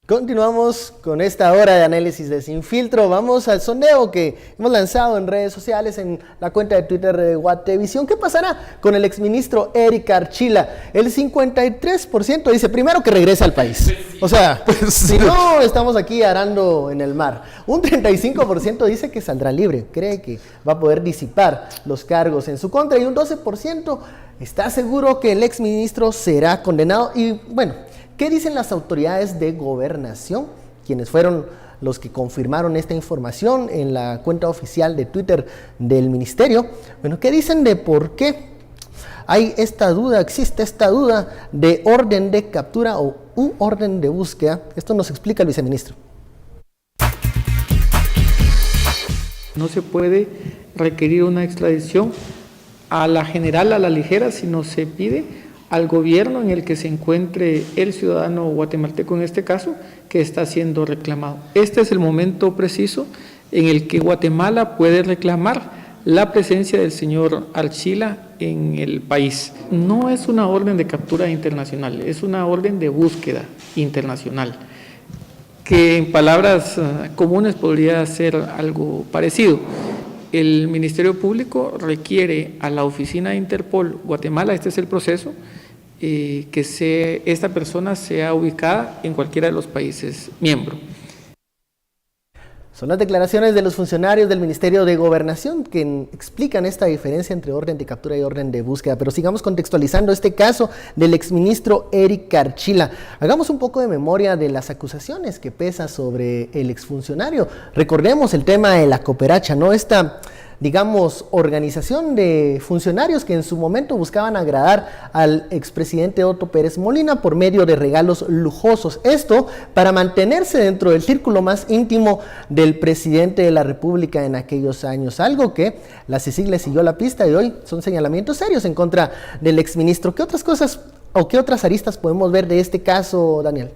Continuamos con esta hora de análisis de Sin Filtro. Vamos al sondeo que hemos lanzado en redes sociales, en la cuenta de Twitter de Guatevisión. ¿Qué pasará con el exministro Eric Archila? El 53% dice primero que regrese al país. O sea, si no estamos aquí arando en el mar. Un 35% dice que saldrá libre, cree que va a poder disipar los cargos en su contra, y un 12% está seguro que el exministro será condenado. Y bueno, ¿qué dicen las autoridades de gobernación, quienes fueron los que confirmaron esta información en la cuenta oficial de Twitter del ministerio? Bueno, ¿qué dicen de por qué hay esta duda, existe esta duda de orden de captura o un orden de búsqueda? Esto nos explica el viceministro. No se puede requerir una extradición a la general, a la ligera, sino se pide al gobierno en el que se encuentre el ciudadano guatemalteco en este caso, que está siendo reclamado. Este es el momento preciso en el que Guatemala puede reclamar la presencia del señor Archila en el país. No es una orden de captura internacional, es una orden de búsqueda internacional, que en palabras comunes podría ser algo parecido. El Ministerio Público requiere a la oficina de Interpol Guatemala, este es el proceso, que esta persona sea ubicada en cualquiera de los países miembros. Son las declaraciones de los funcionarios del Ministerio de Gobernación que explican esta diferencia entre orden de captura y orden de búsqueda. Pero sigamos contextualizando este caso del exministro Eric Archila. Hagamos un poco de memoria de las acusaciones que pesan sobre el exfuncionario. Recordemos el tema de la cooperacha, ¿no? Esta, digamos, organización de funcionarios que en su momento buscaban agradar al expresidente Otto Pérez Molina por medio de regalos lujosos. Esto para mantenerse dentro del círculo más íntimo del presidente de la República en aquellos años. Algo que la CICIG le siguió la pista y hoy son señalamientos serios en contra del exministro. ¿Qué otras cosas o qué otras aristas podemos ver de este caso, Daniel?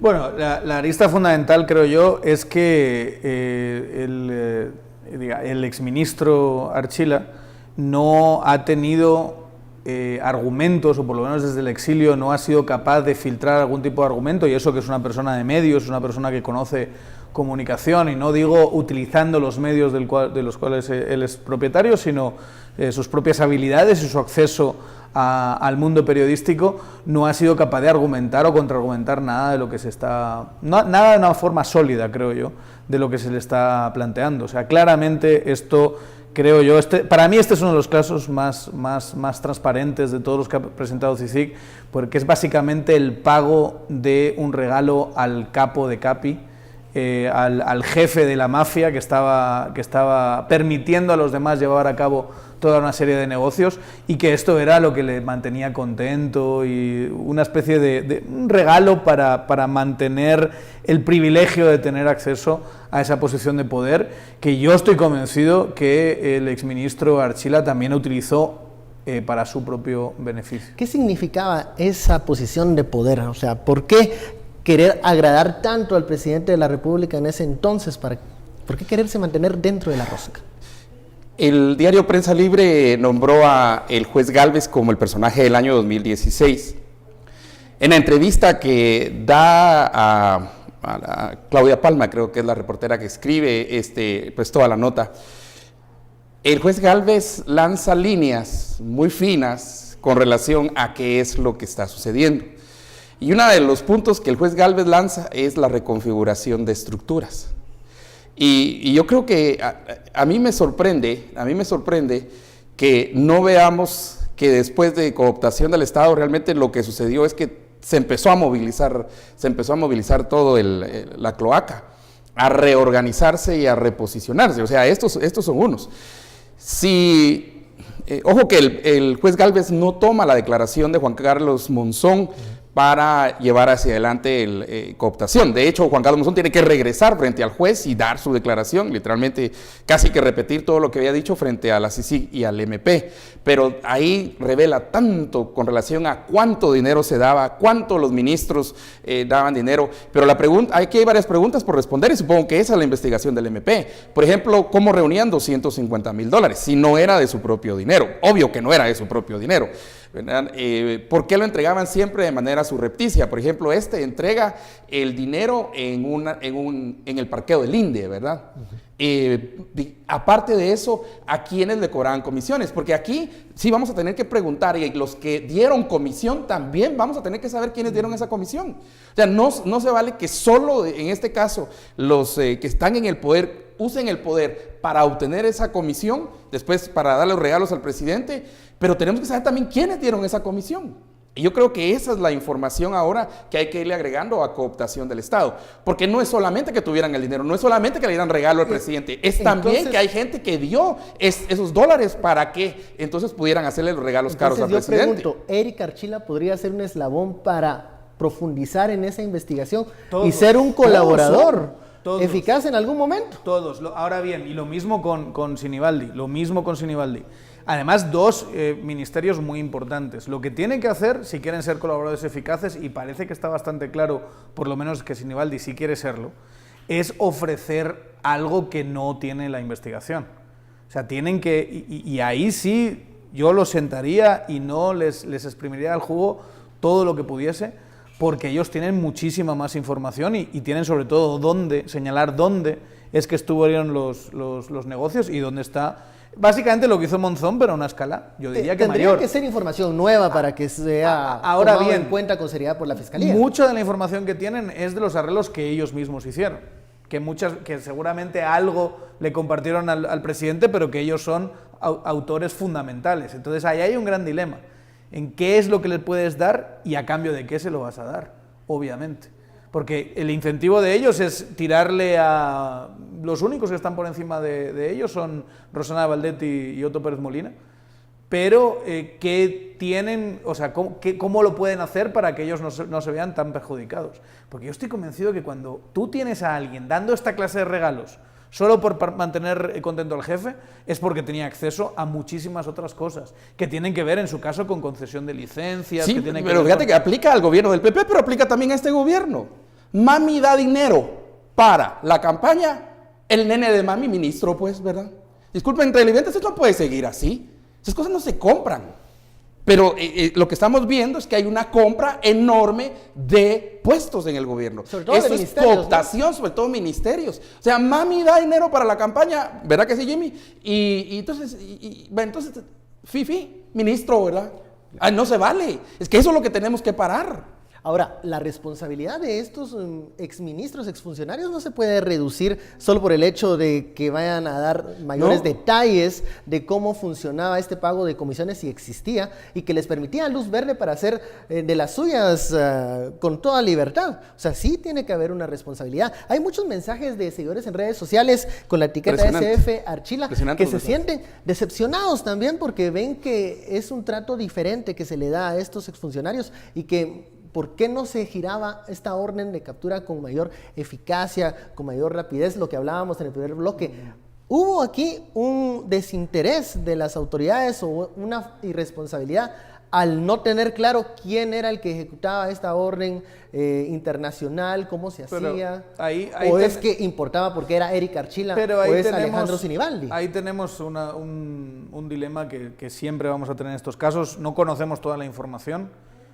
Bueno, la arista fundamental, creo yo, es que el exministro Archila no ha tenido argumentos, o por lo menos desde el exilio no ha sido capaz de filtrar algún tipo de argumento, y eso que es una persona de medios, es una persona que conoce comunicación, y no digo utilizando los medios de los cuales él es propietario, sino sus propias habilidades y su acceso al mundo periodístico, no ha sido capaz de argumentar o contraargumentar nada de lo que se está... nada de una forma sólida, creo yo, de lo que se le está planteando. O sea, claramente esto, creo yo, para mí este es uno de los casos más transparentes de todos los que ha presentado CICIG, porque es básicamente el pago de un regalo al capo de Capi, al jefe de la mafia que estaba permitiendo a los demás llevar a cabo toda una serie de negocios, y que esto era lo que le mantenía contento y una especie de un regalo para mantener el privilegio de tener acceso a esa posición de poder, que yo estoy convencido que el exministro Archila también utilizó para su propio beneficio. ¿Qué significaba esa posición de poder? O sea, ¿por qué querer agradar tanto al presidente de la República en ese entonces? ¿Por qué quererse mantener dentro de la rosca? El diario Prensa Libre nombró a el juez Gálvez como el personaje del año 2016. En la entrevista que da a Claudia Palma, creo que es la reportera que escribe pues toda la nota, el juez Gálvez lanza líneas muy finas con relación a qué es lo que está sucediendo. Y uno de los puntos que el juez Gálvez lanza es la reconfiguración de estructuras. Y yo creo que a mí me sorprende que no veamos que después de cooptación del Estado realmente lo que sucedió es que se empezó a movilizar todo la cloaca, a reorganizarse y a reposicionarse. O sea, estos son unos. Ojo que el juez Gálvez no toma la declaración de Juan Carlos Monzón para llevar hacia adelante cooptación. De hecho, Juan Carlos Monzón tiene que regresar frente al juez y dar su declaración, literalmente casi que repetir todo lo que había dicho frente a la CICIG y al MP, pero ahí revela tanto con relación a cuánto dinero se daba, cuánto los ministros daban dinero, pero aquí hay varias preguntas por responder y supongo que esa es la investigación del MP. Por ejemplo, ¿cómo reunían $250,000 si no era de su propio dinero? Obvio que no era de su propio dinero. ¿verdad? ¿Por qué lo entregaban siempre de manera surrepticia? Por ejemplo, entrega el dinero en el parqueo del INDE, ¿verdad? Aparte de eso, ¿a quiénes le cobraban comisiones? Porque aquí sí vamos a tener que preguntar, y los que dieron comisión también vamos a tener que saber quiénes dieron esa comisión. O sea, no se vale que solo en este caso los que están en el poder usen el poder para obtener esa comisión, después para darle los regalos al presidente, pero tenemos que saber también quiénes dieron esa comisión. Y yo creo que esa es la información ahora que hay que irle agregando a cooptación del Estado. Porque no es solamente que tuvieran el dinero, no es solamente que le dieran regalo al presidente, es también que hay gente que dio esos dólares para que entonces pudieran hacerle los regalos caros al presidente. Yo pregunto, ¿Eric Archila podría ser un eslabón para profundizar en esa investigación y ser un colaborador eficaz en algún momento? Todos. Ahora bien, y lo mismo con Sinibaldi, Además, dos ministerios muy importantes. Lo que tienen que hacer, si quieren ser colaboradores eficaces, y parece que está bastante claro, por lo menos que Sinibaldi sí quiere serlo, es ofrecer algo que no tiene la investigación. O sea, tienen que... Y ahí sí, yo los sentaría y no les exprimiría al jugo todo lo que pudiese, porque ellos tienen muchísima más información y tienen sobre todo señalar dónde es que estuvieron los negocios y dónde está... Básicamente lo que hizo Monzón, pero a una escala, yo diría que mayor. Tendría que ser información nueva para que sea tomado en cuenta con seriedad por la Fiscalía. Mucha de la información que tienen es de los arreglos que ellos mismos hicieron, que seguramente algo le compartieron al presidente, pero que ellos son autores fundamentales. Entonces ahí hay un gran dilema, en qué es lo que le puedes dar y a cambio de qué se lo vas a dar, obviamente. Porque el incentivo de ellos es tirarle a... Los únicos que están por encima de ellos son Rosana Baldetti y Otto Pérez Molina, pero ¿qué tienen, o sea, cómo lo pueden hacer para que ellos no se vean tan perjudicados? Porque yo estoy convencido que cuando tú tienes a alguien dando esta clase de regalos solo por mantener contento al jefe, es porque tenía acceso a muchísimas otras cosas, que tienen que ver, en su caso, con concesión de licencias. Sí, que tienen pero fíjate que aplica al gobierno del PP, pero aplica también a este gobierno. Mami da dinero para la campaña, el nene de mami, ministro, pues, ¿verdad? Disculpen, televidentes, esto no puede seguir así. Esas cosas no se compran. Pero lo que estamos viendo es que hay una compra enorme de puestos en el gobierno. Sobre todo eso es cooptación, ¿no? Sobre todo ministerios. O sea, mami da dinero para la campaña, ¿verdad que sí, Jimmy? Y entonces, entonces, Fifi, ministro, ¿verdad? Ay, no se vale. Es que eso es lo que tenemos que parar. Ahora, la responsabilidad de estos exministros, exfuncionarios, no se puede reducir solo por el hecho de que vayan a dar mayores detalles de cómo funcionaba este pago de comisiones, si existía, y que les permitía luz verde para hacer de las suyas con toda libertad. O sea, sí tiene que haber una responsabilidad. Hay muchos mensajes de seguidores en redes sociales con la etiqueta SF Archila que se sienten decepcionados también porque ven que es un trato diferente que se le da a estos exfuncionarios y que ¿por qué no se giraba esta orden de captura con mayor eficacia, con mayor rapidez? Lo que hablábamos en el primer bloque. Hubo aquí un desinterés de las autoridades o una irresponsabilidad al no tener claro quién era el que ejecutaba esta orden internacional, cómo se hacía, o es que importaba porque era Eric Archila o es Alejandro Sinibaldi. Ahí tenemos un dilema que siempre vamos a tener en estos casos. No conocemos toda la información.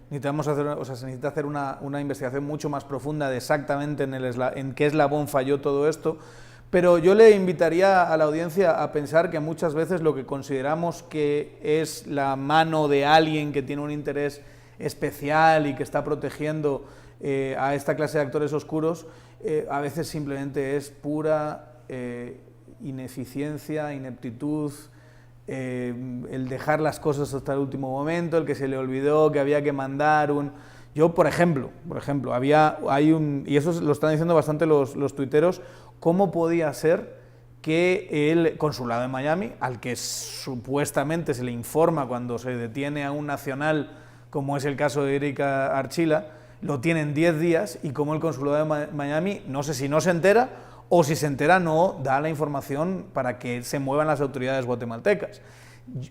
Se necesita hacer una investigación mucho más profunda de exactamente en qué eslabón falló todo esto, pero yo le invitaría a la audiencia a pensar que muchas veces lo que consideramos que es la mano de alguien que tiene un interés especial y que está protegiendo a esta clase de actores oscuros, a veces simplemente es pura ineficiencia, ineptitud, el dejar las cosas hasta el último momento, el que se le olvidó que había que mandar un... Yo, por ejemplo, y eso lo están diciendo bastante los tuiteros, ¿cómo podía ser que el consulado de Miami, al que supuestamente se le informa cuando se detiene a un nacional, como es el caso de Eric Archila, lo tienen 10 días y como el consulado de Miami, no sé si no se entera, o si se entera no da la información para que se muevan las autoridades guatemaltecas.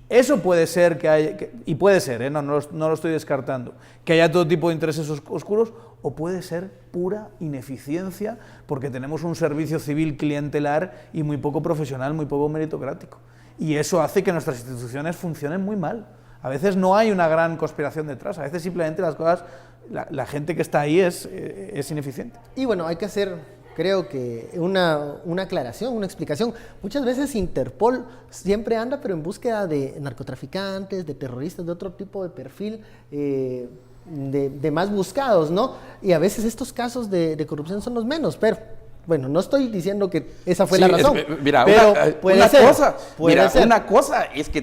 Eso puede ser que haya, y puede ser, no lo estoy descartando, que haya todo tipo de intereses oscuros, o puede ser pura ineficiencia porque tenemos un servicio civil clientelar y muy poco profesional, muy poco meritocrático. Y eso hace que nuestras instituciones funcionen muy mal. A veces no hay una gran conspiración detrás, a veces simplemente las cosas, la gente que está ahí es ineficiente. Y bueno, hay que hacer, creo que, una aclaración, una explicación. Muchas veces Interpol siempre anda, pero en búsqueda de narcotraficantes, de terroristas, de otro tipo de perfil, de más buscados, ¿no? Y a veces estos casos de corrupción son los menos, pero bueno, no estoy diciendo que esa fue la razón. Mira, pero una cosa es que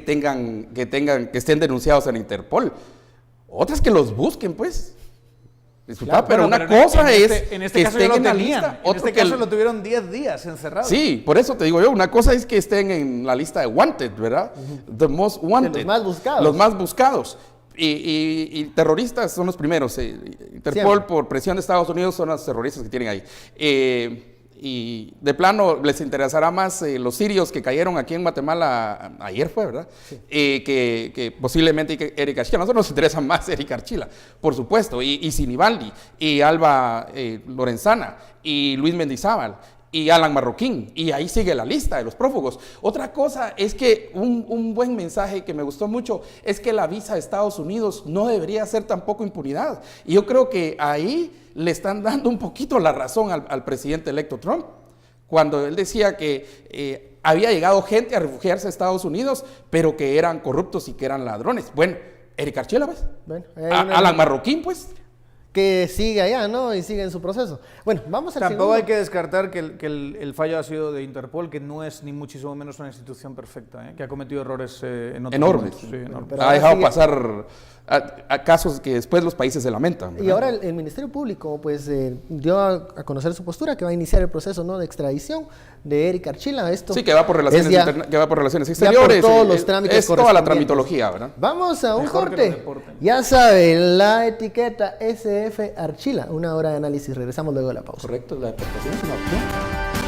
estén denunciados en Interpol. Otra es que los busquen, pues. Disculpa, Claro, pero bueno, una pero cosa es en este que caso ya estén lo en la tenían. lista. En este caso lo tuvieron 10 días encerrados. Sí, por eso te digo yo, una cosa es que estén en la lista de Wanted, ¿verdad? The Most Wanted. De los más buscados. Los más buscados. Y terroristas son los primeros. Interpol, Siempre. por presión de Estados Unidos, son los terroristas que tienen ahí. Y de plano les interesará más los sirios que cayeron aquí en Guatemala ayer fue, ¿verdad? Sí. Que posiblemente Eric Archila. A nosotros nos interesa más Eric Archila, por supuesto, y Sinibaldi, y Alba Lorenzana, y Luis Mendizábal, y Alan Marroquín, y ahí sigue la lista de los prófugos. Otra cosa es que un buen mensaje que me gustó mucho es que la visa de Estados Unidos no debería ser tampoco impunidad. Y yo creo que ahí le están dando un poquito la razón al presidente electo Trump, cuando él decía que había llegado gente a refugiarse a Estados Unidos, pero que eran corruptos y que eran ladrones. Bueno, Eric Archila, ¿ves? Bueno, Alan Marroquín, pues. Que sigue allá, ¿no? Y sigue en su proceso. Bueno, vamos al Tampoco segundo. hay que descartar que el fallo ha sido de Interpol, que no es ni muchísimo menos una institución perfecta, que ha cometido errores en otros enormes. momentos. Sí, enormes. Pero Ha dejado sigue. pasar a casos que después los países se lamentan, ¿verdad? Y ahora el Ministerio Público pues dio a conocer su postura, que va a iniciar el proceso, ¿no?, de extradición de Eric Archila. Esto Sí, que va por relaciones, es ya- que va por relaciones ya por exteriores. todos los trámites es toda la correspondientes. tramitología, ¿verdad? Vamos a un Mejor que corte. lo deporten. Ya sabe, la etiqueta SF Archila. Una hora de análisis. Regresamos luego de la pausa. Correcto, la deportación es una opción.